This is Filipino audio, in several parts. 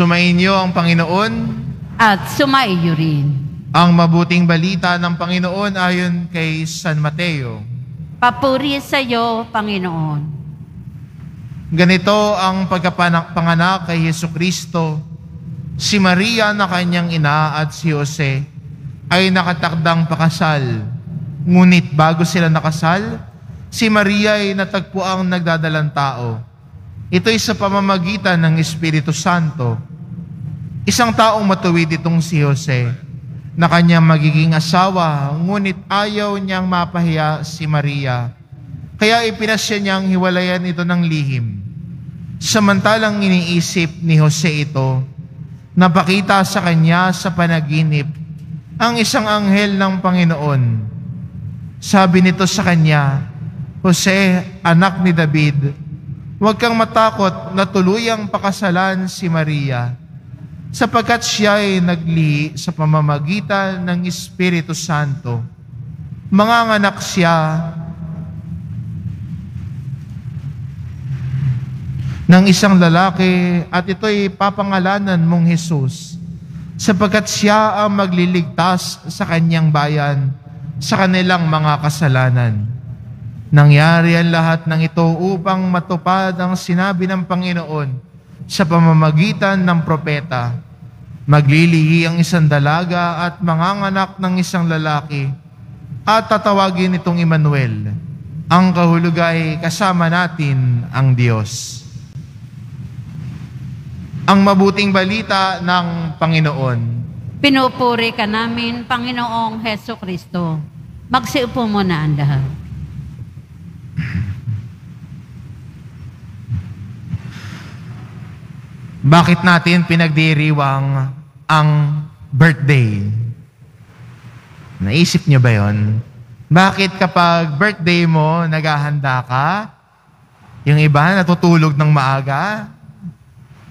Sumainyo ang Panginoon. At sumaiyo rin. Ang mabuting balita ng Panginoon ayon kay San Mateo. Papuri sa iyo, Panginoon. Ganito ang pagkapanganak kay Jesucristo. Si Maria na kanyang ina at si Jose ay nakatakdang pakasal. Ngunit bago sila nakasal, si Maria ay natagpuang nagdadalang tao. Ito'y sa pamamagitan ng Espiritu Santo. Isang taong matuwid itong si Jose na kanyang magiging asawa, ngunit ayaw niyang mapahiya si Maria. Kaya ipinasya niyang hiwalayan ito ng lihim. Samantalang iniisip ni Jose ito, napakita sa kanya sa panaginip ang isang anghel ng Panginoon. Sabi nito sa kanya, Jose, anak ni David, huwag kang matakot na tuluyang pakasalan si Maria, sapagkat siya ay naglihi sa pamamagitan ng Espiritu Santo. Manganganak siya ng isang lalaki at ito'y papangalanan mong Jesus, sapagkat siya ang magliligtas sa kanyang bayan sa kanilang mga kasalanan. Nangyari ang lahat ng ito upang matupad ang sinabi ng Panginoon sa pamamagitan ng propeta. Maglilihi ang isang dalaga at manganganak ng isang lalaki at tatawagin itong Emmanuel. Ang kahulugay kasama natin ang Diyos. Ang mabuting balita ng Panginoon. Pinupuri ka namin, Panginoong Heso Kristo. Magsiupo muna ang lahat. Bakit natin pinagdiriwang ang birthday? Naisip niyo ba yon? Bakit kapag birthday mo, naghahanda ka? Yung iba natutulog ng maaga?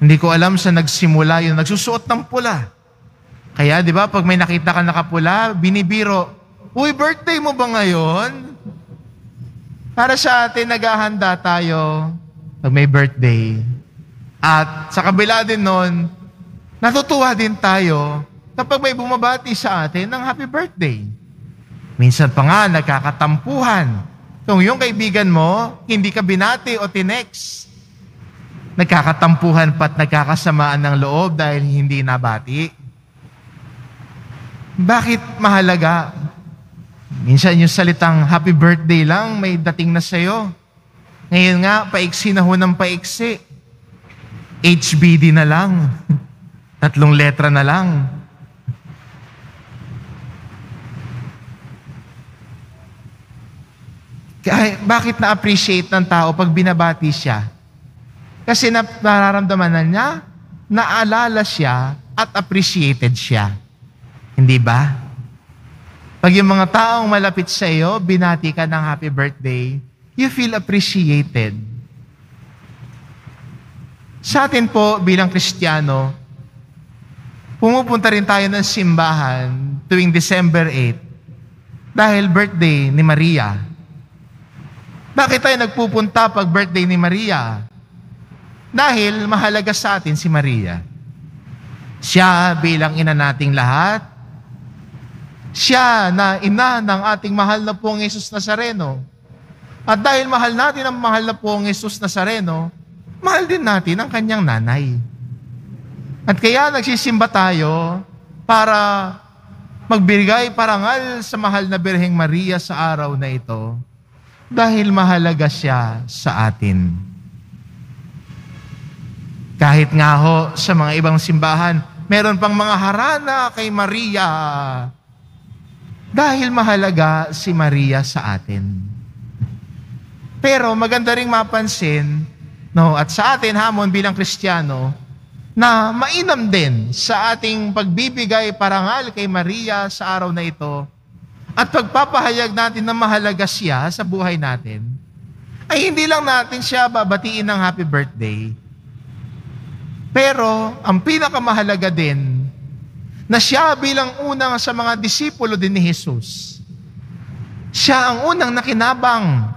Hindi ko alam sa nagsimula yung nagsusuot ng pula. Kaya di ba pag may nakita ka nakapula, binibiro, uy, birthday mo ba ngayon? Para sa atin, naghahanda tayo pag may birthday. At sa kabila din nun, natutuwa din tayo kapag may bumabati sa atin ng happy birthday. Minsan pa nga, nagkakatampuhan. Kung yung kaibigan mo, hindi ka binati o tinext, nagkakatampuhan pa't nagkakasamaan ng loob dahil hindi nabati. Bakit mahalaga? Minsan yung salitang happy birthday lang, may dating na sa'yo. Ngayon nga, paiksi na ho ng paiksi. HBD na lang. 3 letra na lang. Bakit na-appreciate ng tao pag binabati siya? Kasi nararamdaman na niya, naalala siya at appreciated siya. Hindi ba? Pag yung mga taong malapit sa iyo, binati ka ng happy birthday, you feel appreciated. Sa atin po, bilang Kristiyano, pumupunta rin tayo ng simbahan tuwing December 8 dahil birthday ni Maria. Bakit tayo nagpupunta pag birthday ni Maria? Dahil mahalaga sa atin si Maria. Siya bilang ina nating lahat. Siya na ina ng ating mahal na Poong Jesus Nazareno. At dahil mahal natin ang mahal na Poong Jesus Nazareno, mahal din natin ang kanyang nanay. At kaya nagsisimba tayo para magbigay parangal sa mahal na Birheng Maria sa araw na ito dahil mahalaga siya sa atin. Kahit nga ho sa mga ibang simbahan, meron pang mga harana kay Maria dahil mahalaga si Maria sa atin. Pero maganda ring mapansin, no, at sa atin hamon bilang Kristiyano, na mainam din sa ating pagbibigay parangal kay Maria sa araw na ito at pagpapahayag natin na mahalaga siya sa buhay natin, ay hindi lang natin siya babatiin ng happy birthday. Pero ang pinakamahalaga din, na siya bilang unang sa mga disipulo din ni Jesus, siya ang unang nakinabang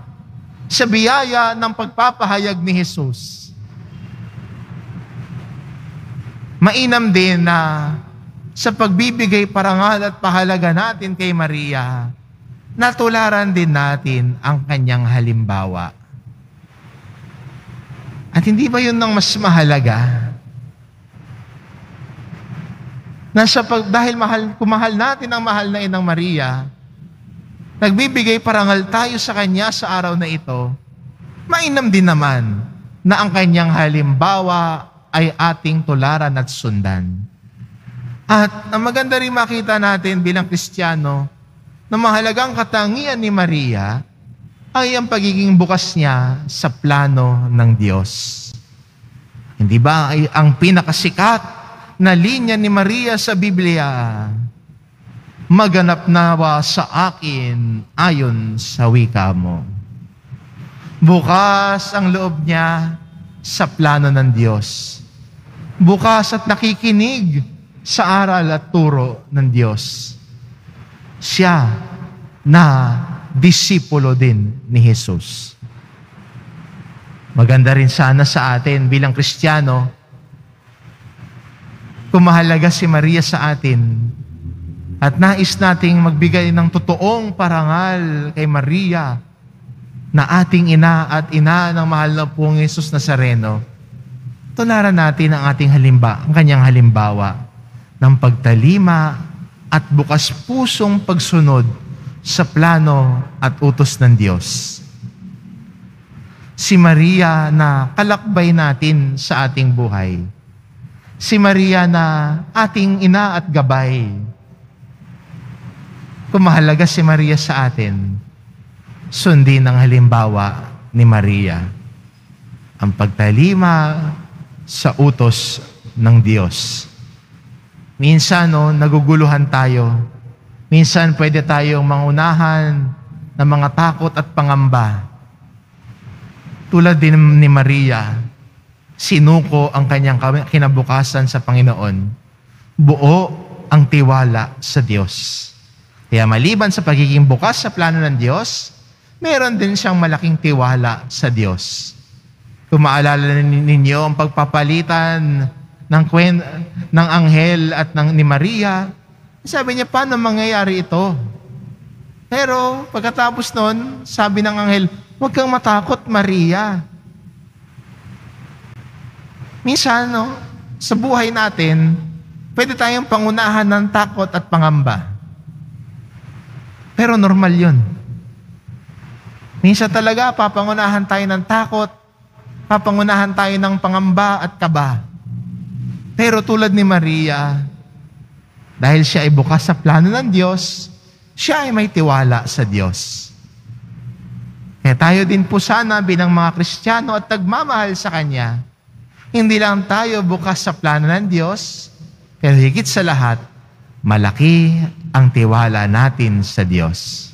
sa biyaya ng pagpapahayag ni Jesus. Mainam din na sa pagbibigay parangal at pahalaga natin kay Maria, natularan din natin ang kanyang halimbawa. At hindi ba yun ang mas mahalaga? Dahil kung mahal natin ang mahal na Inang Maria, nagbibigay parangal tayo sa Kanya sa araw na ito, mainam din naman na ang Kanyang halimbawa ay ating tularan at sundan. At ang maganda rin makita natin bilang Kristiyano na mahalagang katangian ni Maria ay ang pagiging bukas niya sa plano ng Diyos. Hindi ba ay ang pinakasikat na linya ni Maria sa Biblia? Maganap nawa sa akin ayon sa wika mo. Bukas ang loob niya sa plano ng Diyos. Bukas at nakikinig sa aral at turo ng Diyos. Siya na disipulo din ni Jesus. Maganda rin sana sa atin bilang Kristiyano kung mahalaga si Maria sa atin at nais nating magbigay ng totoong parangal kay Maria na ating ina at ina ng mahal na pong Jesus Nazareno. Tularan natin ang kanyang halimbawa ng pagtalima at bukas pusong pagsunod sa plano at utos ng Diyos. Si Maria na kalakbay natin sa ating buhay. Si Maria na ating ina at gabay. Kung mahalaga si Maria sa atin, sundin ang halimbawa ni Maria. Ang pagtalima sa utos ng Diyos. Minsan, naguguluhan tayo. Minsan, pwede tayong mangunahan ng mga takot at pangamba. Tulad din ni Maria, sinuko ang kanyang kinabukasan sa Panginoon. Buo ang tiwala sa Diyos. Kaya maliban sa pagiging bukas sa plano ng Diyos, meron din siyang malaking tiwala sa Diyos. Kung maalala ninyo ang pagpapalitan ng anghel at ni Maria, sabi niya, paano mangyayari ito? Pero pagkatapos nun, sabi ng anghel, huwag kang matakot, Maria. Minsan, sa buhay natin, pwede tayong pangunahan ng takot at pangamba. Pero normal yun. Minsan talaga, papangunahan tayo ng takot, papangunahan tayo ng pangamba at kaba. Pero tulad ni Maria, dahil siya ay bukas sa plano ng Diyos, siya ay may tiwala sa Diyos. Kaya tayo din po sana bilang mga Kristiyano at nagmamahal sa Kanya, hindi lang tayo bukas sa plano ng Diyos, pero higit sa lahat, malaki ang tiwala natin sa Diyos.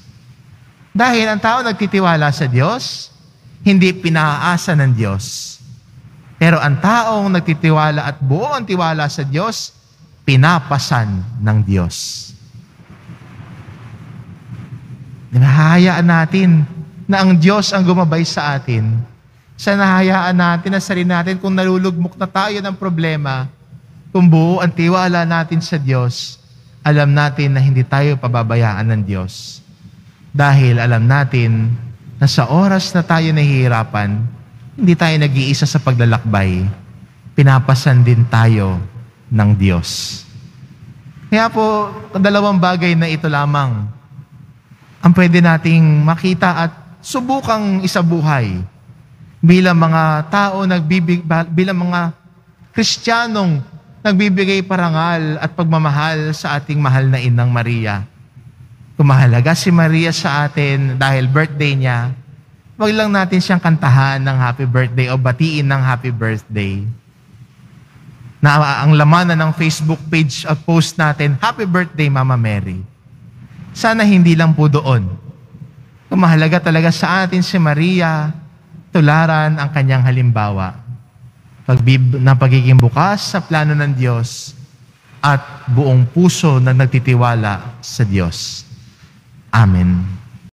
Dahil ang tao nagtitiwala sa Diyos, hindi pinaasa ng Diyos. Pero ang taong nagtitiwala at buo ang tiwala sa Diyos, pinapasan ng Diyos. Nahahayaan natin na ang Diyos ang gumabay sa atin. Sa nahayaan natin na sarili natin kung nalulugmok na tayo ng problema, kung buo ang tiwala natin sa Diyos, alam natin na hindi tayo pababayaan ng Diyos. Dahil alam natin na sa oras na tayo nahihirapan, hindi tayo nag-iisa sa paglalakbay. Pinapasan din tayo ng Diyos. Kaya po, dalawang bagay na ito lamang ang pwede nating makita at subukang isabuhay bilang mga tao, bilang mga Kristiyanong nagbibigay parangal at pagmamahal sa ating mahal na Inang Maria. Kung mahalaga si Maria sa atin dahil birthday niya, wag lang natin siyang kantahan ng happy birthday o batiin ng happy birthday. Na ang laman ng Facebook page at post natin, Happy Birthday, Mama Mary. Sana hindi lang po doon. Kung mahalaga talaga sa atin si Maria, tularan ang kanyang halimbawa. Pagiging bukas sa plano ng Diyos at buong puso na nagtitiwala sa Diyos. Amen.